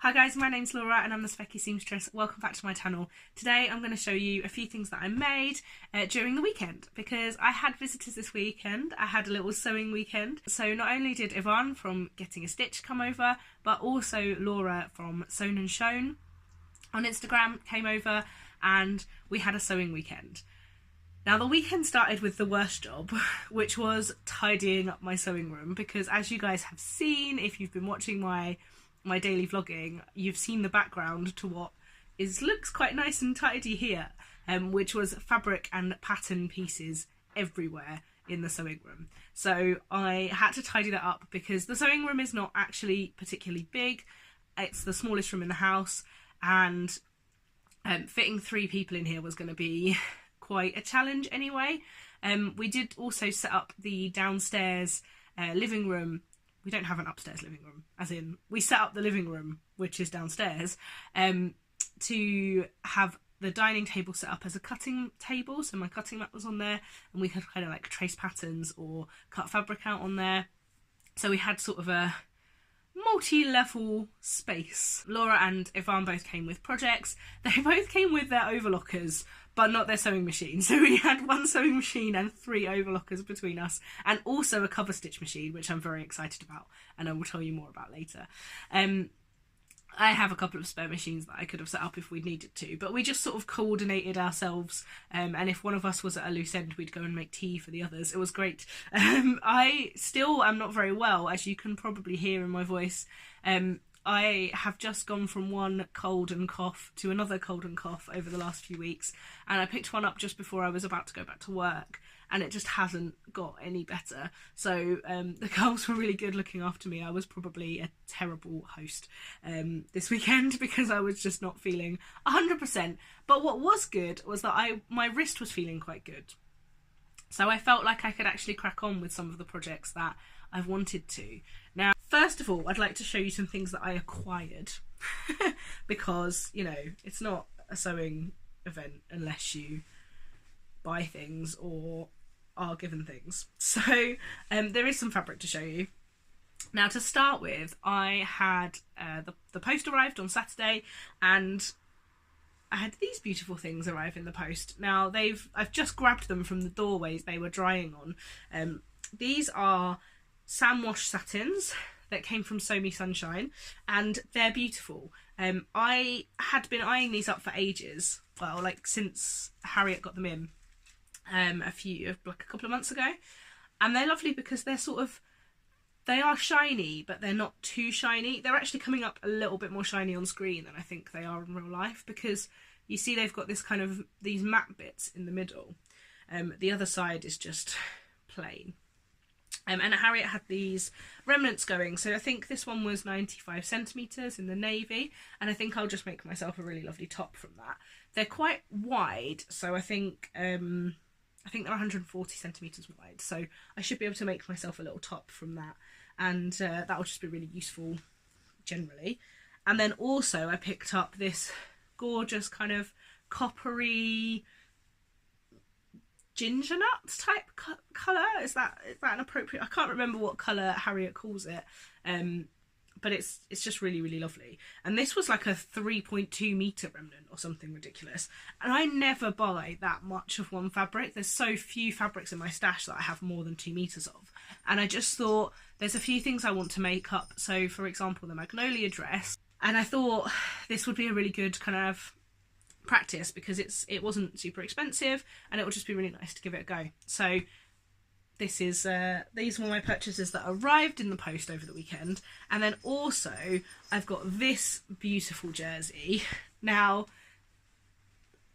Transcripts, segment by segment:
Hi guys, my name's Laura and I'm the Specky Seamstress. Welcome back to my channel. Today I'm going to show you a few things that I made during the weekend because I had visitors this weekend. I had a little sewing weekend. So not only did Yvonne from Getting a Stitch come over, but also Laura from Sewn and Shown on Instagram came over and we had a sewing weekend. Now the weekend started with the worst job, which was tidying up my sewing room because as you guys have seen, if you've been watching my daily vlogging, you've seen the background to what looks quite nice and tidy here, which was fabric and pattern pieces everywhere in the sewing room. So I had to tidy that up because the sewing room is not actually particularly big. It's the smallest room in the house, and fitting 3 people in here was going to be quite a challenge anyway. We did also set up the downstairs living room. We don't have an upstairs living room, as in we set up the living room, which is downstairs, to have the dining table set up as a cutting table. So my cutting mat was on there and we could kind of like trace patterns or cut fabric out on there. So we had sort of a multi-level space. Laura and Yvonne both came with projects. They both came with their overlockers, but not their sewing machine. So we had 1 sewing machine and 3 overlockers between us, and also a Coverstitch machine, which I'm very excited about, and I will tell you more about later. I have a couple of spare machines that I could have set up if we needed to, but we just sort of coordinated ourselves, and if one of us was at a loose end, we'd go and make tea for the others. It was great. I still am not very well, as you can probably hear in my voice. I have just gone from one cold and cough to another cold and cough over the last few weeks, and I picked one up just before I was about to go back to work, and it just hasn't got any better. So the girls were really good looking after me. I was probably a terrible host this weekend because I was just not feeling 100%. But what was good was that my wrist was feeling quite good. So I felt like I could actually crack on with some of the projects that I've wanted to. Now, first of all, I'd like to show you some things that I acquired because, you know, it's not a sewing event unless you buy things or are given things. So there is some fabric to show you. Now, to start with, I had the post arrived on Saturday, and I had these beautiful things arrive in the post. Now I've just grabbed them from the doorways they were drying on. These are Samwash satins that came from Sew Me Sunshine, and they're beautiful. I had been eyeing these up for ages, well, like since Harriet got them in like a couple of months ago, and they're lovely because they are shiny, but they're not too shiny. They're actually coming up a little bit more shiny on screen than I think they are in real life, because you see they've got this kind of these matte bits in the middle. The other side is just plain. And Harriet had these remnants going, so I think this one was 95 centimetres in the navy, and I think I'll just make myself a really lovely top from that. They're quite wide, so I think they're 140 centimetres wide, so I should be able to make myself a little top from that, and that will just be really useful generally. And then also I picked up this gorgeous kind of coppery ginger nuts type colour. Is that an appropriate? I can't remember what colour Harriet calls it, but it's just really, really lovely. And this was like a 3.2 metre remnant or something ridiculous, and I never buy that much of one fabric. There's so few fabrics in my stash that I have more than 2 metres of, and I just thought there's a few things I want to make up. So for example, the magnolia dress, and I thought this would be a really good kind of practice because it wasn't super expensive and it would just be really nice to give it a go. So this is these were my purchases that arrived in the post over the weekend. And then also I've got this beautiful jersey. Now,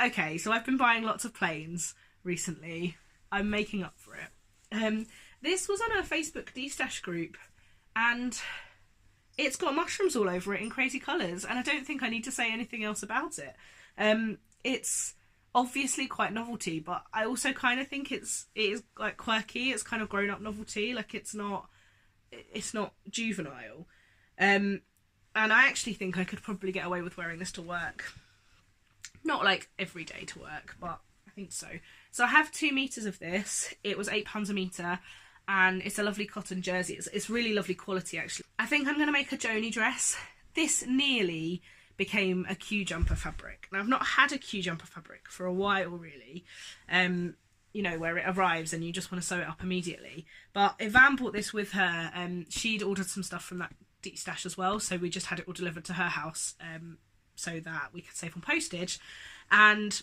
okay, so I've been buying lots of plains recently. I'm making up for it. This was on a Facebook de-stash group, and it's got mushrooms all over it in crazy colours, and I don't think I need to say anything else about it. It's obviously quite novelty, but I also kind of think it is like quirky. It's kind of grown up novelty, like it's not juvenile. And I actually think I could probably get away with wearing this to work. Not like every day to work, but I think so. So I have 2 meters of this. It was £8 a meter, and it's a lovely cotton jersey. It's really lovely quality, actually. I think I'm going to make a Joni dress. this nearly became a Q jumper fabric. Now I've not had a Q jumper fabric for a while really, you know, where it arrives and you just want to sew it up immediately. But Yvonne bought this with her, she'd ordered some stuff from that deep stash as well, so we just had it all delivered to her house, so that we could save on postage. And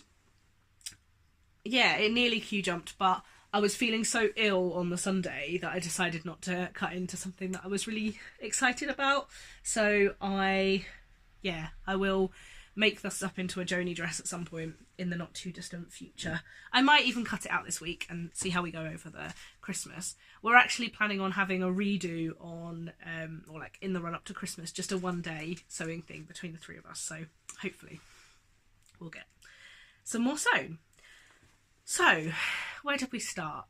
yeah, it nearly Q jumped, but I was feeling so ill on the Sunday that I decided not to cut into something that I was really excited about. So I will make this up into a Joni dress at some point in the not too distant future. I might even cut it out this week and see how we go over the Christmas. We're actually planning on having a redo on, or like in the run up to Christmas, just a 1-day sewing thing between the three of us. So hopefully we'll get some more sewn. So where did we start?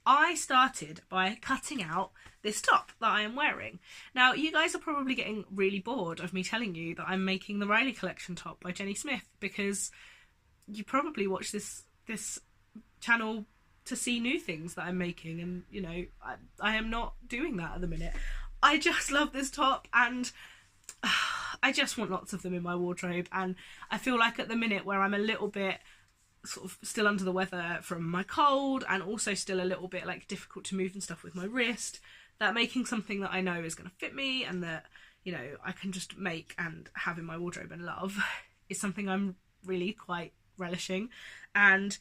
I started by cutting out this top that I am wearing. Now, you guys are probably getting really bored of me telling you that I'm making the Riley collection top by Jenny Smith, because you probably watch this channel to see new things that I'm making, and you know, I am not doing that at the minute. I just love this top, and I just want lots of them in my wardrobe. And I feel like at the minute, where I'm a little bit sort of still under the weather from my cold, and also still a little bit like difficult to move and stuff with my wrist, that making something that I know is going to fit me and that, you know, I can just make and have in my wardrobe and love is something I'm really quite relishing. And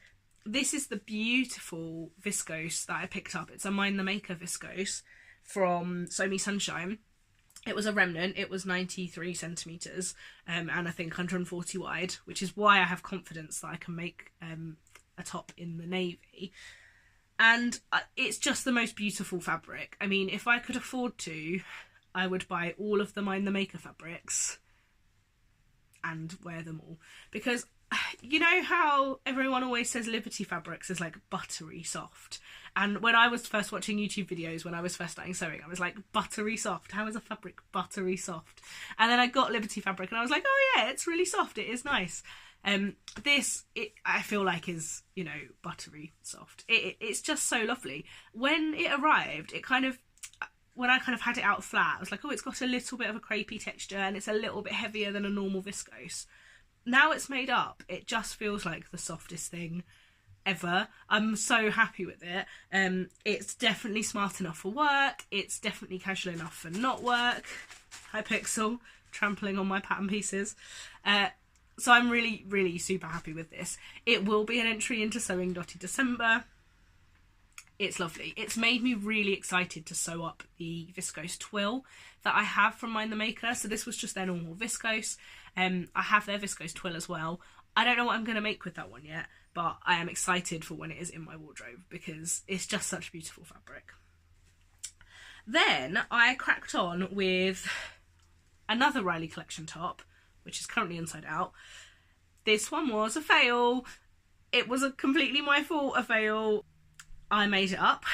this is the beautiful viscose that I picked up. It's a Mind the Maker viscose from Sew Me Sunshine. It was a remnant. It was 93 centimetres and I think 140 wide, which is why I have confidence that I can make a top in the navy. And it's just the most beautiful fabric. I mean, if I could afford to, I would buy all of the Mind the Maker fabrics and wear them all. Because you know how everyone always says Liberty Fabrics is like buttery soft, and when I was first watching YouTube videos when I was first starting sewing, I was like, buttery soft, how is a fabric buttery soft? And then I got Liberty Fabric and I was like, oh yeah, it's really soft, it is nice. This I feel like is, you know, buttery soft. It's just so lovely. When it arrived, it kind of, when I kind of had it out flat, I was like, oh, it's got a little bit of a crepey texture and it's a little bit heavier than a normal viscose. Now it's made up, it just feels like the softest thing ever. I'm so happy with it. It's definitely smart enough for work. It's definitely casual enough for not work. Hi Pixel, trampling on my pattern pieces. So I'm really, really super happy with this. It will be an entry into Sewing Dotty December. It's lovely. It's made me really excited to sew up the viscose twill that I have from Mind the Maker. So this was just their normal viscose. I have their viscose twill as well. I don't know what I'm going to make with that one yet, but I am excited for when it is in my wardrobe because it's just such a beautiful fabric. Then I cracked on with another Riley collection top, which is currently inside out. This one was a fail. It was completely my fault, a fail. I made it up.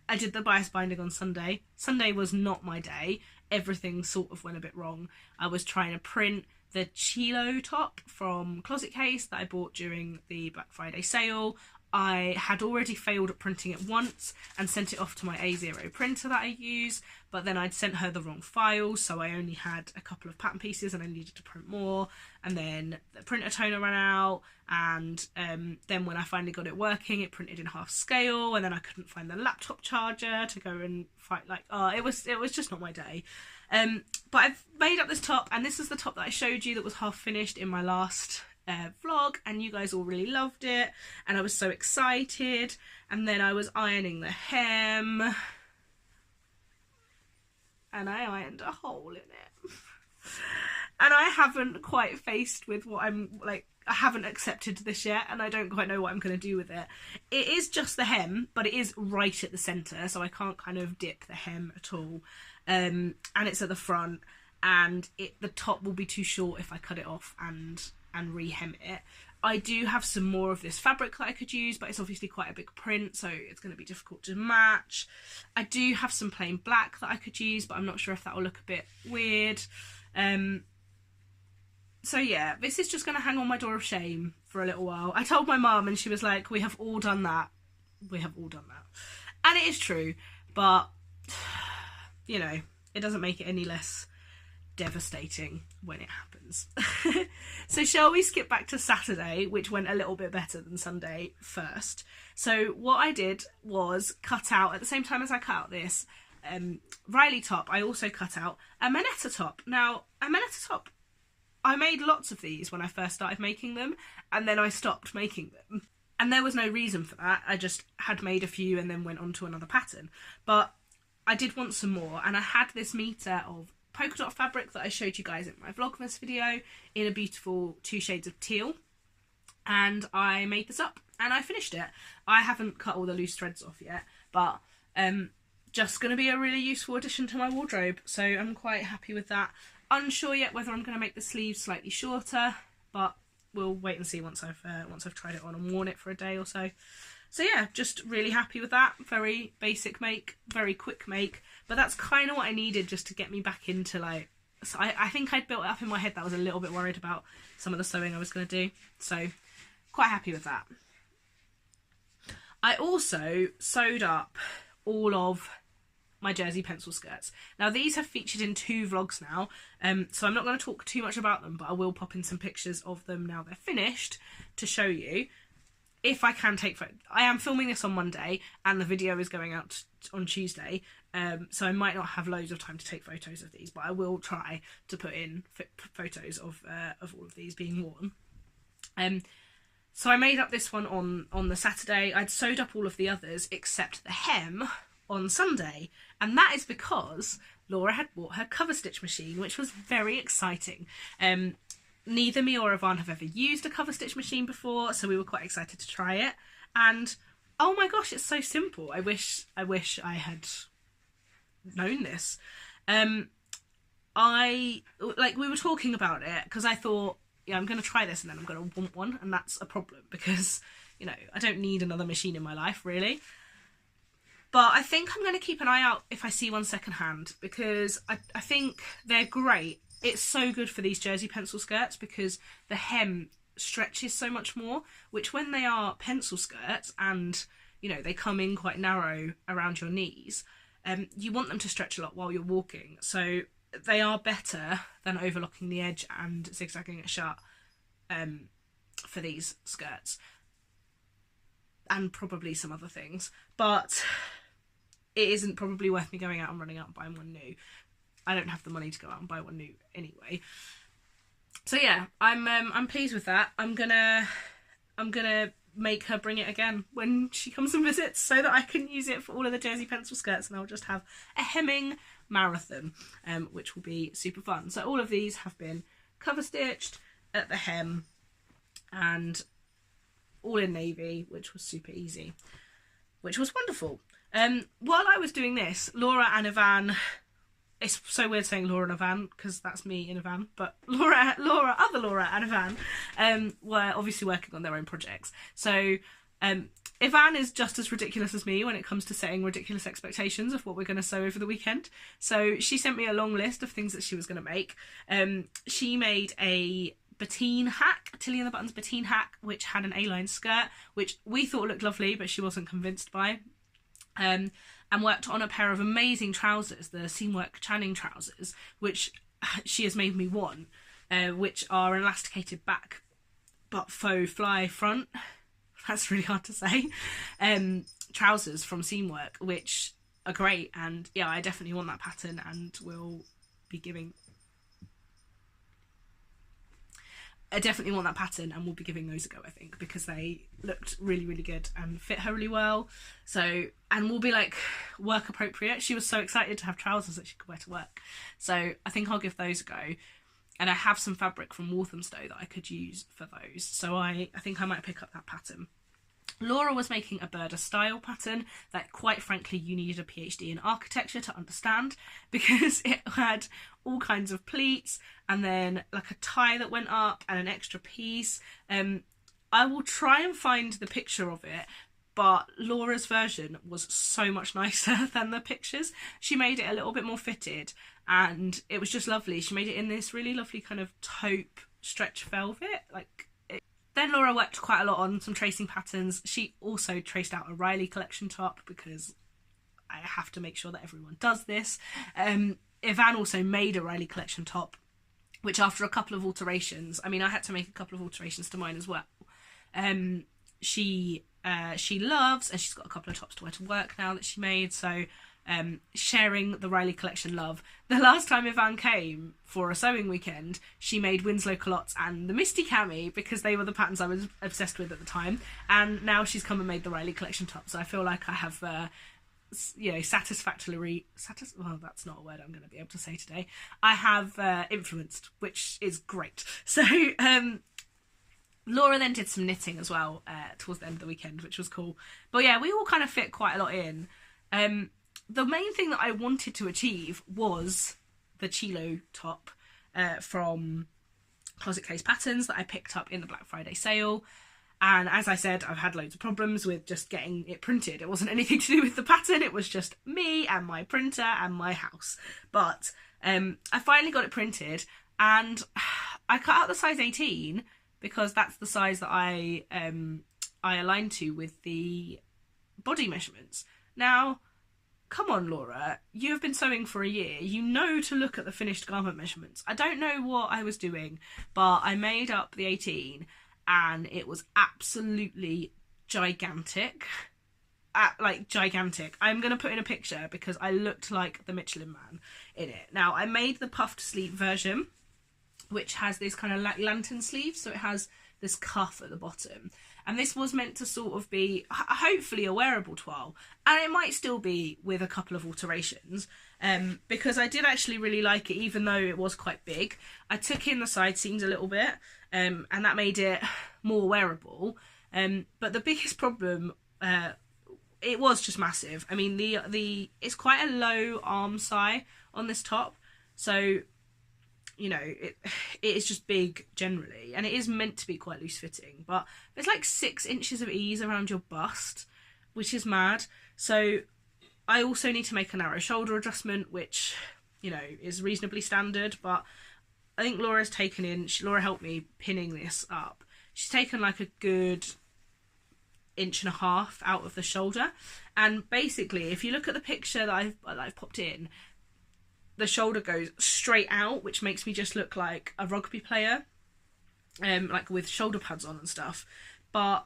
I did the bias binding on Sunday. Sunday was not my day. Everything sort of went a bit wrong. I was trying to print the Chilo top from Closet Case that I bought during the Black Friday sale. I had already failed at printing it once and sent it off to my A0 printer that I use, but then I'd sent her the wrong file, so I only had a couple of pattern pieces and I needed to print more, and then the printer toner ran out, and then when I finally got it working, it printed in half scale, and then I couldn't find the laptop charger to go and fight, like, it was just not my day. But I've made up this top, and this is the top that I showed you that was half finished in my last vlog, and you guys all really loved it and I was so excited. And then I was ironing the hem and I ironed a hole in it and I haven't quite faced with what I'm like. I haven't accepted this yet and I don't quite know what I'm going to do with it. It is just the hem, but it is right at the centre, so I can't kind of dip the hem at all, and it's at the front, and the top will be too short if I cut it off and re-hem it. I do have some more of this fabric that I could use, but it's obviously quite a big print, so it's going to be difficult to match. I do have some plain black that I could use, but I'm not sure if that will look a bit weird. So yeah, this is just going to hang on my door of shame for a little while. I told my mum and she was like, we have all done that. We have all done that. And it is true, but you know, it doesn't make it any less devastating when it happens. So shall we skip back to Saturday, which went a little bit better than Sunday first. So what I did was cut out, at the same time as I cut out this Riley top, I also cut out a Manetta top. Now, a Manetta top, I made lots of these when I first started making them, and then I stopped making them. And there was no reason for that. I just had made a few and then went on to another pattern. But I did want some more, and I had this metre of polka dot fabric that I showed you guys in my Vlogmas video in a beautiful 2 shades of teal. And I made this up and I finished it. I haven't cut all the loose threads off yet, but just going to be a really useful addition to my wardrobe. So I'm quite happy with that. Unsure yet whether I'm going to make the sleeves slightly shorter, but we'll wait and see once I've tried it on and worn it for a day or so. So yeah, just really happy with that. Very basic make, very quick make, but that's kind of what I needed just to get me back into like, so I think I'd built it up in my head that I was a little bit worried about some of the sewing I was going to do. So quite happy with that. I also sewed up all of my jersey pencil skirts. Now these have featured in 2 vlogs now, so I'm not going to talk too much about them, but I will pop in some pictures of them now they're finished to show you. If I can take photos. I am filming this on Monday and the video is going out on Tuesday, so I might not have loads of time to take photos of these, but I will try to put in photos of all of these being worn. So I made up this one on the Saturday. I'd sewed up all of the others except the hem on Sunday, and that is because Laura had bought her Coverstitch machine, which was very exciting. Neither me or Yvonne have ever used a Coverstitch machine before, so we were quite excited to try it. And oh my gosh, it's so simple. I wish I had known this. We were talking about it because I thought, yeah, I'm going to try this and then I'm going to want one, and that's a problem because, you know, I don't need another machine in my life really. But I think I'm going to keep an eye out if I see one secondhand, because I think they're great. It's so good for these jersey pencil skirts because the hem stretches so much more, which when they are pencil skirts and, you know, they come in quite narrow around your knees, you want them to stretch a lot while you're walking. So they are better than overlocking the edge and zigzagging it shut for these skirts. And probably some other things. But it isn't probably worth me going out and running out and buying one new. I don't have the money to go out and buy one new anyway. So yeah, I'm pleased with that. I'm gonna make her bring it again when she comes and visits so that I can use it for all of the jersey pencil skirts, and I'll just have a hemming marathon, which will be super fun. So all of these have been cover stitched at the hem and all in navy, which was super easy, which was wonderful. While I was doing this, Laura and Yvonne, it's so weird saying Laura and Yvonne because that's me in a van, but other Laura and Yvonne were obviously working on their own projects. So Yvonne is just as ridiculous as me when it comes to setting ridiculous expectations of what we're going to sew over the weekend. So she sent me a long list of things that she was going to make. She made a Bettine hack, Tilly and the Buttons Bettine hack, which had an A-line skirt, which we thought looked lovely, but she wasn't convinced by. And worked on a pair of amazing trousers, the Seamwork Channing trousers, which she has made me want, which are an elasticated back but faux fly front. That's really hard to say. Trousers from Seamwork, which are great, and yeah, I definitely want that pattern and will be giving... I definitely want that pattern and we'll be giving those a go, I think, because they looked really, really good and fit her really well. So, and will be like work appropriate. She was so excited to have trousers that she could wear to work. So I think I'll give those a go. And I have some fabric from Walthamstow that I could use for those. So I think I might pick up that pattern. Laura was making a Burda style pattern that, quite frankly, you needed a PhD in architecture to understand, because it had all kinds of pleats and then like a tie that went up and an extra piece. I will try and find the picture of it, but Laura's version was so much nicer than the pictures. She made it a little bit more fitted and it was just lovely. She made it in this really lovely kind of taupe stretch velvet, like. Then Laura worked quite a lot on some tracing patterns. She also traced out a Riley collection top because I have to make sure that everyone does this. Yvonne also made a Riley collection top, which after a couple of alterations, I mean, I had to make a couple of alterations to mine as well. She loves, and she's got a couple of tops to wear to work now that she made. So sharing the Riley collection love. The last time Yvonne came for a sewing weekend, she made Winslow culottes and the Misty Cami because they were the patterns I was obsessed with at the time. And now she's come and made the Riley collection top. So I feel like I have, you know, well, that's not a word I'm going to be able to say today. I have influenced, which is great. So Laura then did some knitting as well towards the end of the weekend, which was cool. But yeah, we all kind of fit quite a lot in. The main thing that I wanted to achieve was the Chilo top from Closet Case Patterns that I picked up in the Black Friday sale. And as I said, I've had loads of problems with just getting it printed. It wasn't anything to do with the pattern. It was just me and my printer and my house. But I finally got it printed, and I cut out the size 18 because that's the size that I aligned to with the body measurements. Now, come on, Laura, you have been sewing for a year. You know to look at the finished garment measurements. I don't know what I was doing, but I made up the 18 and it was absolutely gigantic. Like, gigantic. I'm going to put in a picture because I looked like the Michelin Man in it. Now, I made the puffed sleeve version, which has this kind of like lantern sleeve, so it has this cuff at the bottom. And this was meant to sort of be, hopefully, a wearable toile. And it might still be with a couple of alterations, because I did actually really like it, even though it was quite big. I took in the side seams a little bit, and that made it more wearable. But the biggest problem, it was just massive. I mean, it's quite a low arm sigh on this top, so you know, it is just big generally, and it is meant to be quite loose fitting, but there's like 6 inches of ease around your bust, which is mad. So I also need to make a narrow shoulder adjustment, which, you know, is reasonably standard, but I think Laura's taken in, Laura helped me pinning this up. She's taken like a good 1.5 inches out of the shoulder, and basically if you look at the picture that I've popped in, the shoulder goes straight out, which makes me just look like a rugby player, like with shoulder pads on and stuff. But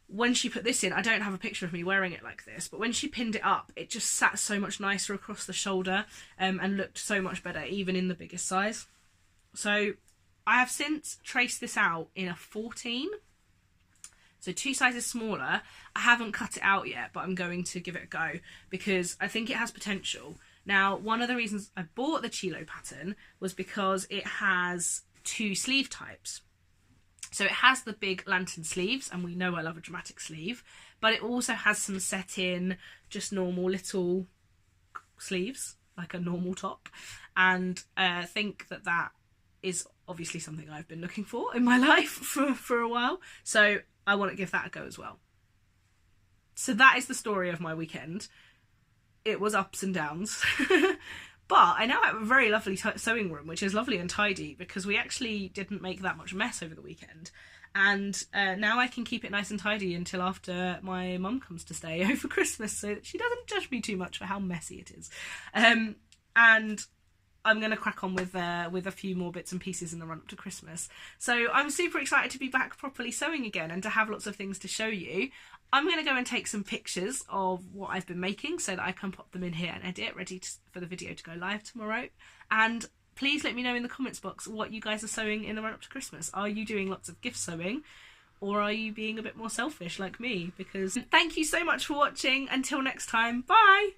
when she put this in, I don't have a picture of me wearing it like this, but when she pinned it up, it just sat so much nicer across the shoulder, and looked so much better, even in the biggest size. So I have since traced this out in a 14, so 2 sizes smaller. I haven't cut it out yet, but I'm going to give it a go because I think it has potential. Now, one of the reasons I bought the Chilo pattern was because it has 2 sleeve types. So it has the big lantern sleeves, and we know I love a dramatic sleeve, but it also has some set in just normal little sleeves, like a normal top. And I think that is obviously something I've been looking for in my life for a while. So I want to give that a go as well. So that is the story of my weekend. It was ups and downs, but I now have a very lovely sewing room, which is lovely and tidy because we actually didn't make that much mess over the weekend. And now I can keep it nice and tidy until after my mum comes to stay over Christmas, so that she doesn't judge me too much for how messy it is. And I'm going to crack on with a few more bits and pieces in the run up to Christmas. So I'm super excited to be back properly sewing again and to have lots of things to show you. I'm going to go and take some pictures of what I've been making so that I can pop them in here and edit, ready for the video to go live tomorrow. And please let me know in the comments box what you guys are sewing in the run up to Christmas. Are you doing lots of gift sewing, or are you being a bit more selfish like me? Because thank you so much for watching. Until next time, bye!